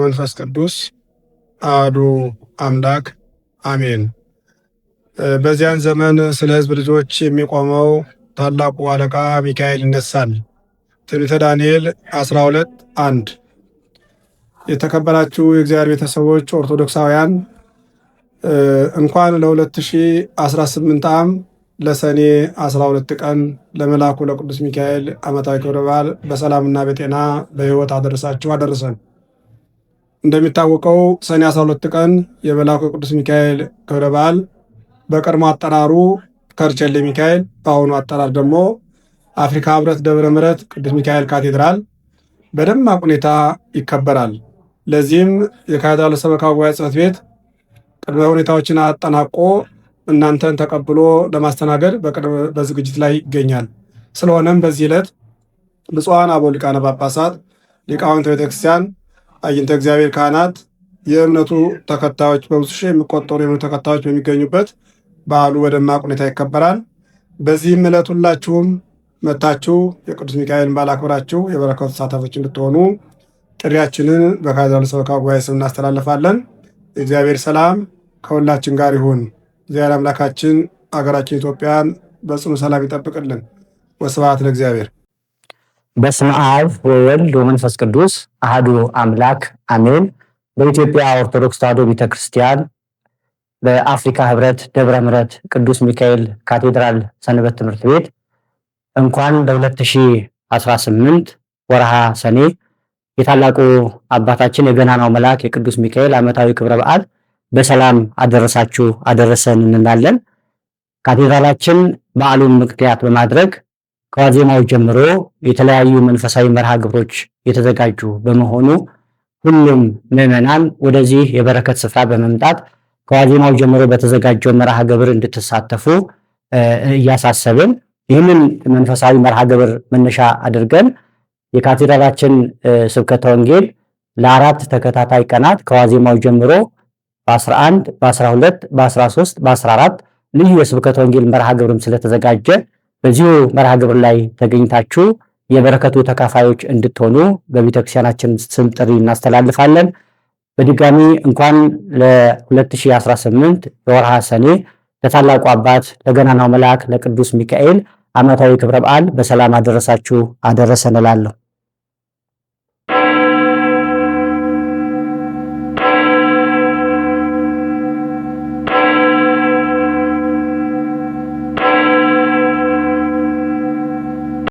ወመንፈስ ቅዱስ አሐዱ አምላክ አሜን። በዚያን ዘመን ስለ ሕዝብ ልጆች የሚቆመው ታላቁ አለቃ ሚካኤል ይነሳል። ትንቢተ ዳንኤል 12:1። የተከበራችሁ የእግዚአብሔር ቤተሰቦች ኦርቶዶክሳውያን እንኳን ለ2018 ዓ.ም ለሰኔ 12 ቀን ለመልአኩ ለቅዱስ ሚካኤል ዓመታዊ ክብረ በዓል በሰላምና በጤና በሕይወት አደረሳችሁ አደረሰን። እንደሚታወቀው ሰኔ 12 ቀን የመልአኩ የቅዱስ ሚካኤል ክብረ በዓል በቀድሞ አጠራሩ ከርቸሌ ሚካኤል፣ በአሁኑ አጠራር ደግሞ አፍሪካ ህብረት ደብረ ምሕረት ቅዱስ ሚካኤል ካቴድራል በደማቅ ሁኔታ ይከበራል። ለዚህም የካቴድራሉ ሰበካ ጉባኤ ጽሕፈት ቤት ቅድመ ሁኔታዎችን አጠናቆ እናንተን ተቀብሎ ለማስተናገድ በዝግጅት ላይ ይገኛል። ስለሆነም በዚህ ዕለት ብፁዓን አበው ሊቃነ ጳጳሳት፣ ሊቃውንተ ቤተክርስቲያን፣ አይንተ እግዚአብሔር ካህናት፣ የእምነቱ ተከታዮች በብዙ ሺህ የሚቆጠሩ የእምነቱ ተከታዮች በሚገኙበት በዓሉ በደማቅ ሁኔታ ይከበራል። በዚህም ዕለት ሁላችሁም መታችሁ የቅዱስ ሚካኤልን በዓል አክብራችሁ የበረከቱ ተሳታፊዎች እንድትሆኑ ጥሪያችንን በካቴድራሉ ሰበካ ጉባኤ ስም እናስተላልፋለን። የእግዚአብሔር ሰላም ከሁላችን ጋር ይሁን። እግዚአብሔር አምላካችን አገራችን ኢትዮጵያን በጽኑ ሰላም ይጠብቅልን። ወስብሐት ለእግዚአብሔር። በስመ አብ ወወልድ ወመንፈስ ቅዱስ አሐዱ አምላክ አሜን። በኢትዮጵያ ኦርቶዶክስ ተዋሕዶ ቤተክርስቲያን በአፍሪካ ህብረት ደብረ ምሕረት ቅዱስ ሚካኤል ካቴድራል ሰንበት ትምህርት ቤት እንኳን ለ2018 ወርሃ ሰኔ የታላቁ አባታችን የገናናው መልአክ የቅዱስ ሚካኤል ዓመታዊ ክብረ በዓል በሰላም አደረሳችሁ አደረሰን እንላለን። ካቴድራላችን በዓሉን ምክንያት በማድረግ ከዋዜማው ጀምሮ የተለያዩ መንፈሳዊ መርሃ ግብሮች የተዘጋጁ በመሆኑ ሁሉም ምዕመናን ወደዚህ የበረከት ስፍራ በመምጣት ከዋዜማው ጀምሮ በተዘጋጀው መርሃ ግብር እንድትሳተፉ እያሳሰብን ይህንን መንፈሳዊ መርሃ ግብር መነሻ አድርገን የካቴድራላችን ስብከተ ወንጌል ለአራት ተከታታይ ቀናት ከዋዜማው ጀምሮ በ11 በ12 በ13 በ14 ልዩ የስብከተ ወንጌል መርሃ ግብርም ስለተዘጋጀ በዚሁ መርሃ ግብር ላይ ተገኝታችሁ የበረከቱ ተካፋዮች እንድትሆኑ በቤተክርስቲያናችን ስም ጥሪ እናስተላልፋለን። በድጋሚ እንኳን ለ2018 የወርሃ ሰኔ ለታላቁ አባት ለገናናው መልአክ ለቅዱስ ሚካኤል ዓመታዊ ክብረ በዓል በሰላም አደረሳችሁ አደረሰን እላለሁ።